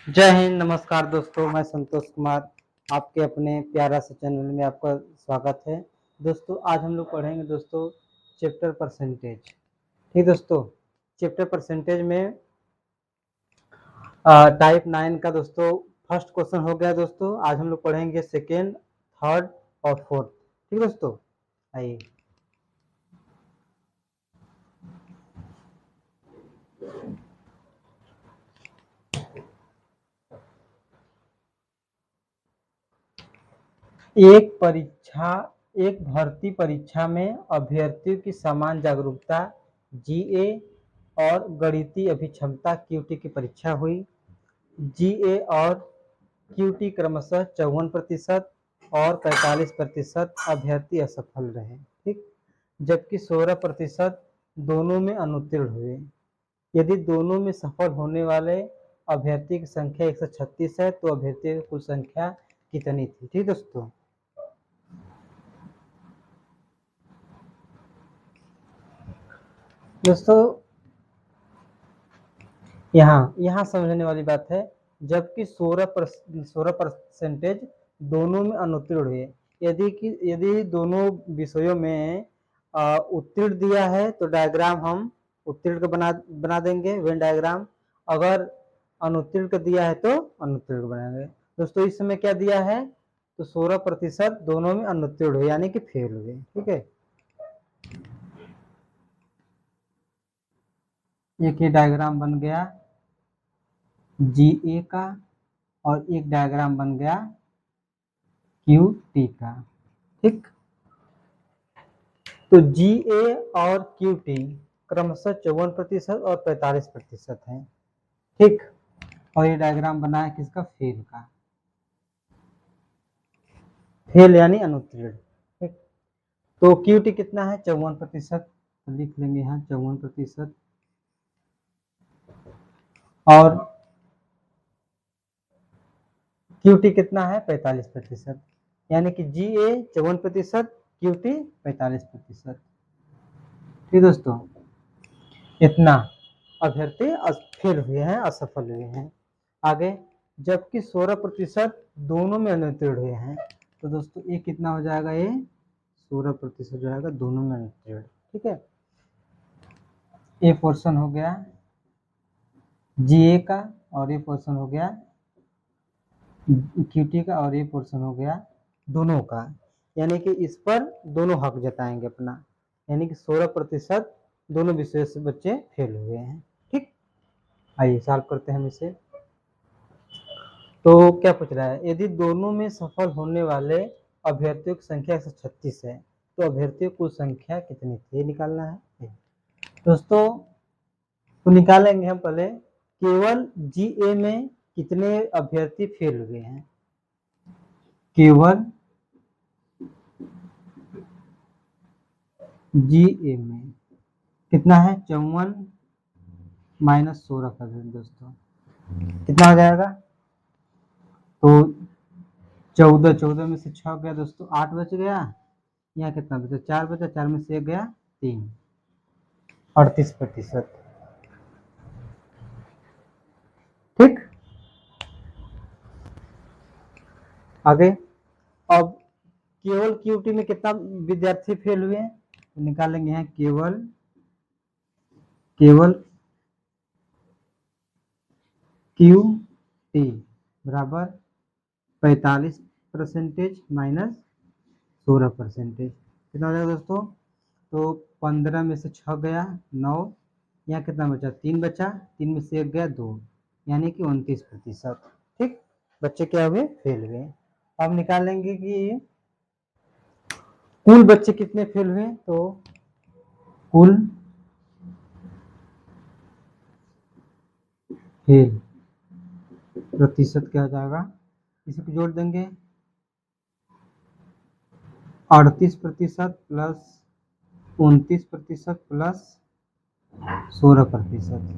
जय हिंद, नमस्कार दोस्तों। मैं संतोष कुमार आपके अपने प्यारा से चैनल में आपका स्वागत है। दोस्तों आज हम लोग पढ़ेंगे दोस्तों चैप्टर परसेंटेज। ठीक दोस्तों, चैप्टर परसेंटेज में टाइप 9 का दोस्तों फर्स्ट क्वेश्चन हो गया। दोस्तों आज हम लोग पढ़ेंगे सेकेंड, थर्ड और फोर्थ। ठीक दोस्तों, आइए। एक भर्ती परीक्षा में अभ्यर्थियों की समान जागरूकता जीए और गणितीय अभिक्षमता क्यूटी की परीक्षा हुई। जीए और क्यूटी क्रमशः 54% और 45% अभ्यर्थी असफल रहे। ठीक, जबकि 16% दोनों में अनुत्तीर्ण हुए। यदि दोनों में सफल होने वाले अभ्यर्थी की संख्या 136 है तो अभ्यर्थियों की कुल संख्या कितनी थी? ठीक दोस्तों, यहाँ समझने वाली बात है। जबकि 16% दोनों में अनुत्तीर्ण हुए। यदि दोनों विषयों में उत्तीर्ण दिया है तो डायग्राम हम उत्तीर्ण का बना देंगे, वेन डायग्राम। अगर अनुत्तीर्ण का दिया है तो अनुत्तीर्ण का बनाएंगे। दोस्तों इस समय क्या दिया है तो 16% दोनों में अनुत्तीर्ण हुए, यानी कि फेल हुए। ठीक है, एक ये डायग्राम बन गया जीए का और एक डायग्राम बन गया क्यूटी का। ठीक, तो जीए और क्यूटी क्रमशः 54% और 45% है। ठीक, और ये डायग्राम बना है किसका? फेल का। फेल यानी अनुत्तीर्ण। ठीक, तो क्यूटी कितना है? 54%। तो लिख लेंगे यहाँ 54% और क्यूटी कितना है? 45%। यानी कि जीए 54%, क्यूटी 45%। ठीक दोस्तों, इतना अभ्यर्थी फेल हुए हैं, असफल हुए हैं। आगे, जबकि 16% दोनों में अनुत्तीर्ण हुए हैं। तो दोस्तों ये कितना हो जाएगा? ये 16% हो जाएगा, दोनों में अनुत्तीर्ण। ठीक है, ये पोर्शन हो गया जीए का और ये पोर्शन हो गया क्यूटी का और ये पोर्शन हो गया दोनों का। यानी कि इस पर दोनों हक जताएंगे अपना, यानी कि 16% दोनों विषय से बच्चे फेल हुए हैं। ठीक, आइए सॉल्व करते हैं हम इसे। तो क्या पूछ रहा है? यदि दोनों में सफल होने वाले अभ्यर्थियों की संख्या 136 है तो अभ्यर्थियों की संख्या कितनी थी? ये निकालना है दोस्तों। तो निकालेंगे हम पहले केवल जीए में कितने अभ्यर्थी फेल हुए हैं। केवल जीए में कितना है? 54 माइनस 16 कर दें दोस्तों, कितना हो जाएगा? तो 14 में से 6 गया दोस्तों, 8 बच गया। यहाँ कितना बचा? 4 बचा, 4 में से 1 गया 3, 38%। ठीक, आगे। अब केवल क्यूटी में कितना विद्यार्थी फेल हुए हैं तो निकालेंगे यहाँ केवल क्यूटी बराबर 45% माइनस 16%। कितना हो जाएगा दोस्तों? तो 15 में से 6 गया 9, यहाँ कितना बचा? 3 बचा, 3 में से 1 गया 2, यानी कि 29%। ठीक, बच्चे क्या हुए? फेल हुए। अब निकालेंगे कि कुल बच्चे कितने फेल हुए। तो कुल फेल प्रतिशत क्या हो जाएगा? इसे जोड़ देंगे 38% प्लस 29% प्लस 16%।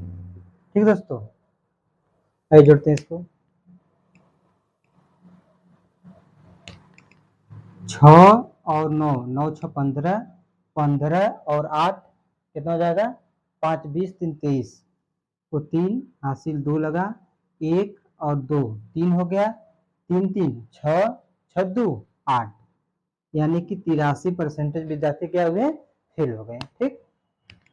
ठीक दोस्तों, आइए जोड़ते हैं इसको। 6 और 9, 9 6 15, 15 और 8 कितना हो जाएगा? 5 20 3 23, तो 3 हासिल 2 लगा, 1 और 2 3 हो गया, 3 3 6 6 2 8, यानी कि 83% विद्यार्थी क्या हुए, फेल हो गए। ठीक,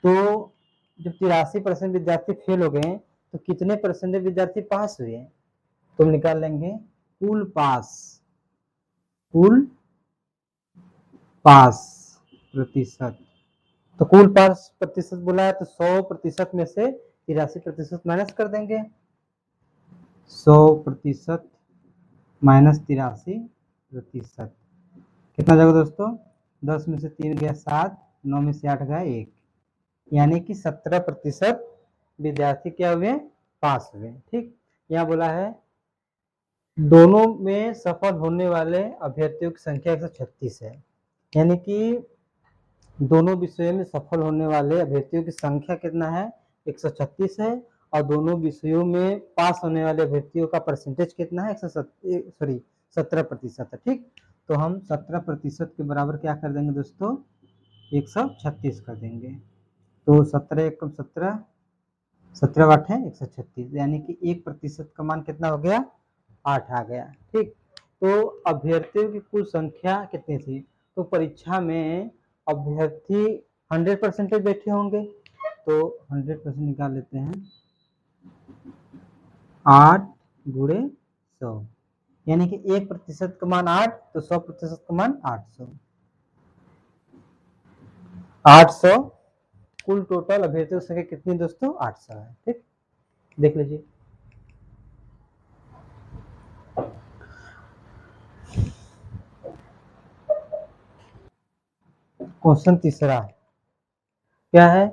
तो जब 83% विद्यार्थी फेल हो गए तो कितने परसेंटेज विद्यार्थी पास हुए, तो निकाल लेंगे कुल पास, कुल पास प्रतिशत। तो कुल पास प्रतिशत बोला है तो 100% में से 83% माइनस कर देंगे, 100% माइनस 83%, कितना जाएगा दोस्तों, 10 में से 3 गया 7, 9 में से 8 गया 1, यानी कि 17% विद्यार्थी क्या हुए, पास हुए। ठीक, यहाँ बोला है दोनों में सफल होने वाले अभ्यर्थियों की संख्या 136 है, यानी कि दोनों विषयों में सफल होने वाले अभ्यर्थियों की संख्या कितना है, 136 है, और दोनों विषयों में पास होने वाले अभ्यर्थियों का परसेंटेज कितना है, 17% है। ठीक, तो हम 17% के बराबर क्या कर देंगे दोस्तों, 136 कर देंगे, तो 17 एकम 17, 17 8 है 136, यानी कि 1% का मान कितना हो गया, 8 आ गया। ठीक, तो अभ्यर्थियों की कुल संख्या कितनी थी, तो परीक्षा में अभ्यर्थी 100% बैठे होंगे, तो 100% निकाल लेते हैं, 8 गुणे 100, यानी कि 1% का मान 8, तो 100% का मान 800, 800 कुल टोटल अभ्यर्थियों की संख्या कितनी दोस्तों, 800 है। ठीक, देख लीजिए। क्वेश्चन तीसरा क्या है,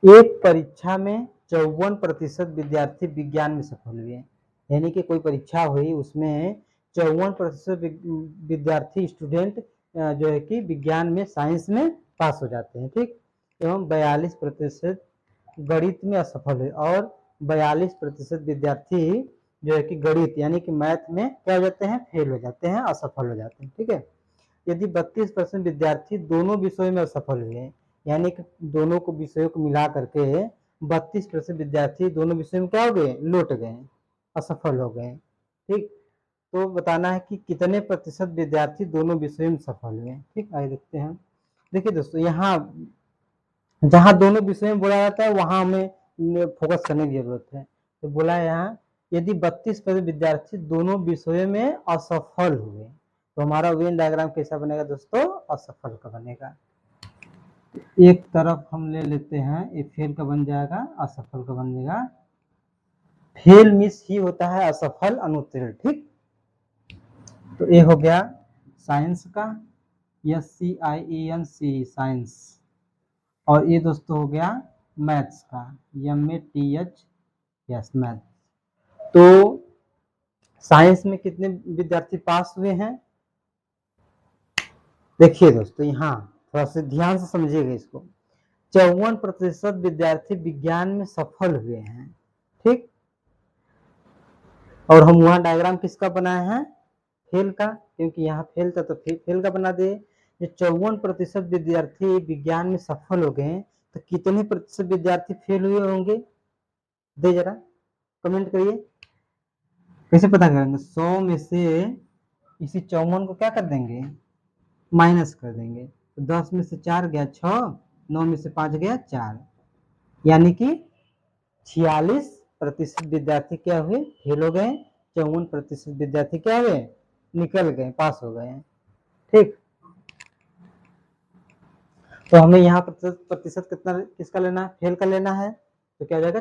एक परीक्षा में 54% विद्यार्थी विज्ञान में सफल हुए, यानी कि कोई परीक्षा हुई उसमें 54% विद्यार्थी स्टूडेंट जो है कि विज्ञान में, साइंस में पास हो जाते हैं। ठीक, एवं 42% गणित में असफल हुए, और 42% विद्यार्थी जो है कि गणित यानी कि मैथ में क्या हो जाते हैं, फेल हो जाते हैं, असफल हो जाते हैं। ठीक है, यदि 32% विद्यार्थी दोनों विषयों में असफल हुए, यानी कि दोनों को विषयों को मिला करके 32% विद्यार्थी दोनों विषयों में क्या हो गए, लौट गए, असफल हो गए। ठीक, तो बताना है कि कितने प्रतिशत विद्यार्थी दोनों विषयों में सफल हुए। ठीक, आइए देखते हैं। देखिए दोस्तों, यहाँ जहाँ दोनों विषय में बोला जाता है वहां हमें फोकस करने की जरूरत है। तो बोला है यहाँ यदि 32% विद्यार्थी दोनों विषयों में असफल हुए, तो हमारा वेन डायग्राम कैसा बनेगा दोस्तों, असफल का बनेगा। एक तरफ हम ले लेते हैं, ये फेल का बन जाएगा, असफल का बन जाएगा। फेल मिस ही होता है, असफल अनुत्तीर्ण। ठीक, तो ये हो गया साइंस का, SCIENC साइंस, और ये दोस्तों हो गया मैथ्स का, MATH, यस मैथ। तो साइंस में कितने विद्यार्थी पास हुए हैं, देखिए दोस्तों यहाँ थोड़ा सा ध्यान से समझिएगा इसको, 54% विद्यार्थी विज्ञान में सफल हुए हैं। ठीक, और हम वहां डायग्राम किसका बनाए हैं, फेल का, क्योंकि यहाँ फेल था तो फेल का बना दिए। जो 54% विद्यार्थी विज्ञान में सफल हो गए, तो कितने प्रतिशत विद्यार्थी फेल हुए होंगे, दे जरा कमेंट करिए, कैसे पता करेंगे, 100 में से इसी 54 को क्या कर देंगे, माइनस कर देंगे, तो 10 में से 4 गया 6, 9 में से 5 गया 4, यानी कि 46% विद्यार्थी क्या हुए, फेल हो गए, 54% विद्यार्थी क्या हुए, निकल गए, पास हो गए। ठीक, तो हमें यहाँ प्रतिशत कितना किसका लेना है, फेल का लेना है, तो क्या हो जाएगा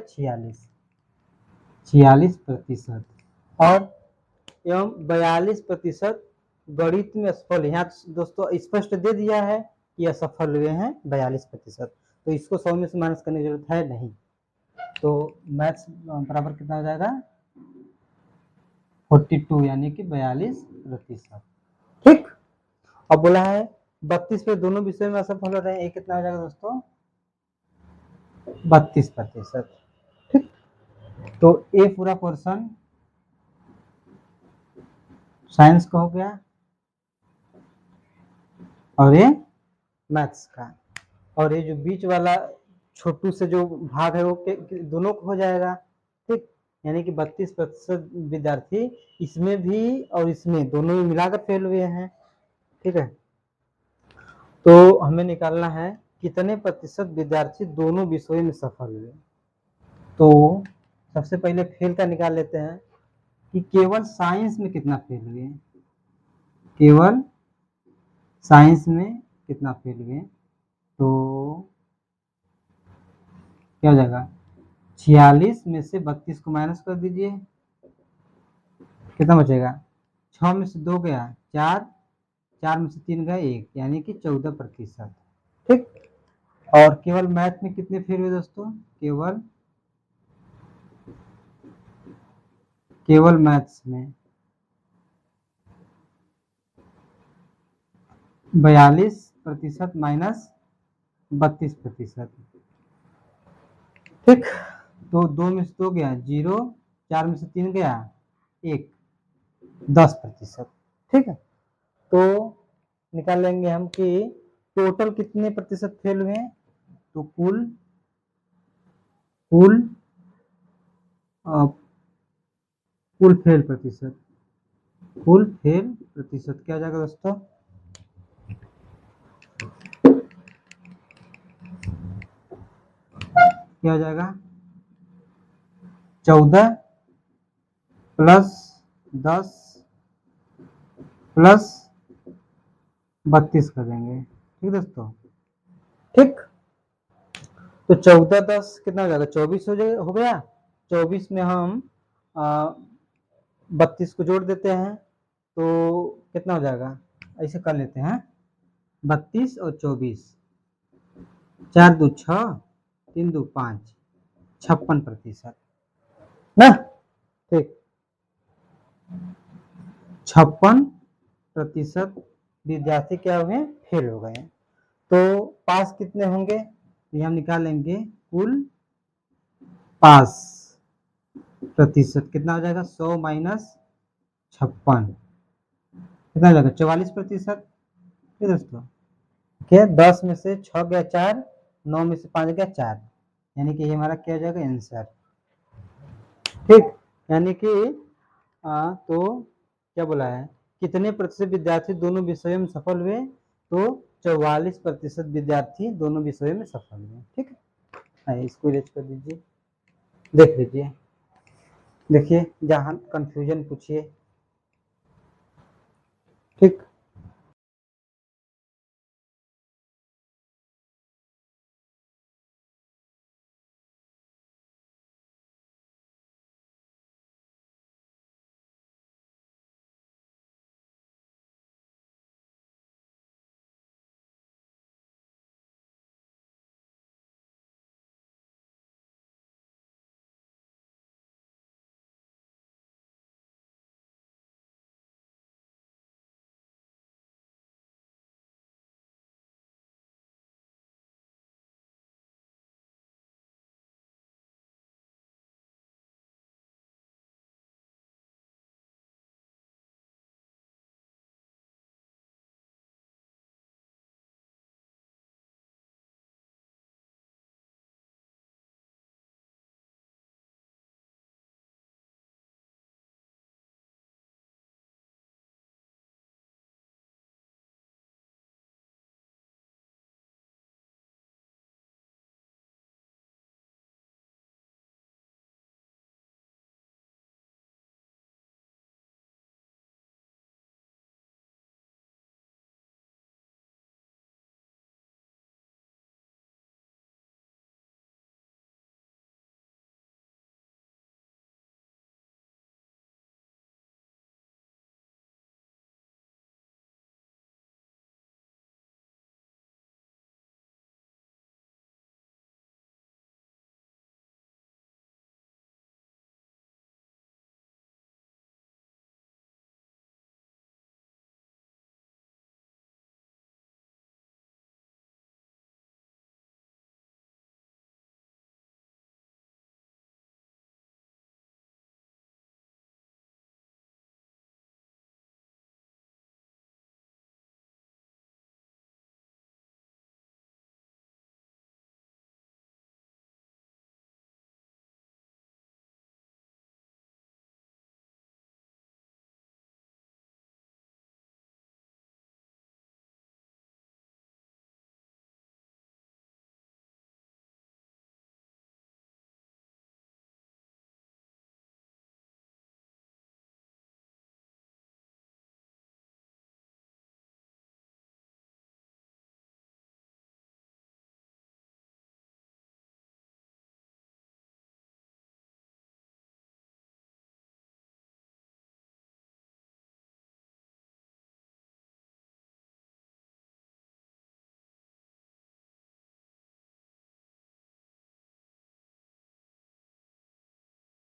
46%, और एवं 42% गणित में असफल, यहाँ दोस्तों स्पष्ट दे दिया है कि असफल हुए हैं 42%, तो इसको 100 में से माइनस करने की जरूरत है नहीं, तो मैथ्स बराबर कितना हो जाएगा 42, यानी कि 42%। ठीक, अब बोला है 32 पे दोनों विषय में असफल हो रहे हैं, ये कितना हो जाएगा दोस्तों 32%। ठीक, तो ये पूरा पोर्शन साइंस का हो गया, और ये मैथ्स का, और ये जो बीच वाला छोटू से जो भाग है वो दोनों को हो जाएगा। ठीक, यानी कि 32% विद्यार्थी इसमें भी और इसमें दोनों में मिलाकर फेल हुए हैं। ठीक है, तो हमें निकालना है कितने प्रतिशत विद्यार्थी दोनों विषयों में सफल हुए। तो सबसे पहले फेल का निकाल लेते हैं कि केवल साइंस में कितना फेल हुए, केवल साइंस में कितना फेल हुए। तो क्या हो जाएगा, 46 में से 32 को माइनस कर दीजिए, कितना बचेगा, 6 में से 2 गया 4, 4 में से 3 गया 1, यानी कि 14%। ठीक, और केवल मैथ में कितने फेल हुए दोस्तों, केवल मैथ्स में 42% माइनस 32%। ठीक, तो 2 में से 2 गया 0, 4 में से 3 गया 1, 10%। ठीक है, तो निकाल लेंगे हम कि टोटल कितने प्रतिशत फेल हुए हैं। तो कुल फेल प्रतिशत, कुल फेल प्रतिशत क्या हो जाएगा दोस्तों, क्या हो जाएगा, 14 प्लस 10 प्लस 32 कर देंगे। ठीक दोस्तों, ठीक, तो 14 10 कितना हो जाएगा, 24 हो गया। 24 में हम 32 को जोड़ देते हैं तो कितना हो जाएगा, ऐसे कर लेते हैं, 32 और 24, 4 2 6, 3 2 5, 56% ना। ठीक, 56% विद्यार्थी क्या हुए, फेल हो गए। तो पास कितने होंगे, तो हम निकाल लेंगे कुल पास प्रतिशत कितना हो जाएगा, 100 माइनस 56 कितना हो जाएगा, 44%। ठीक दोस्तों, ठीक है, 10 में से 6 गया 4, 9 में से 5 गया 4, यानी कि ये हमारा क्या हो जाएगा आंसर। ठीक, यानी कि तो क्या बोला है, कितने प्रतिशत विद्यार्थी दोनों विषयों में सफल हुए, तो 44% विद्यार्थी दोनों विषयों में सफल हुए। ठीक है, इसको इरेज कर दीजिए, देख लीजिए, देखिए जहां कंफ्यूजन पूछिए। ठीक।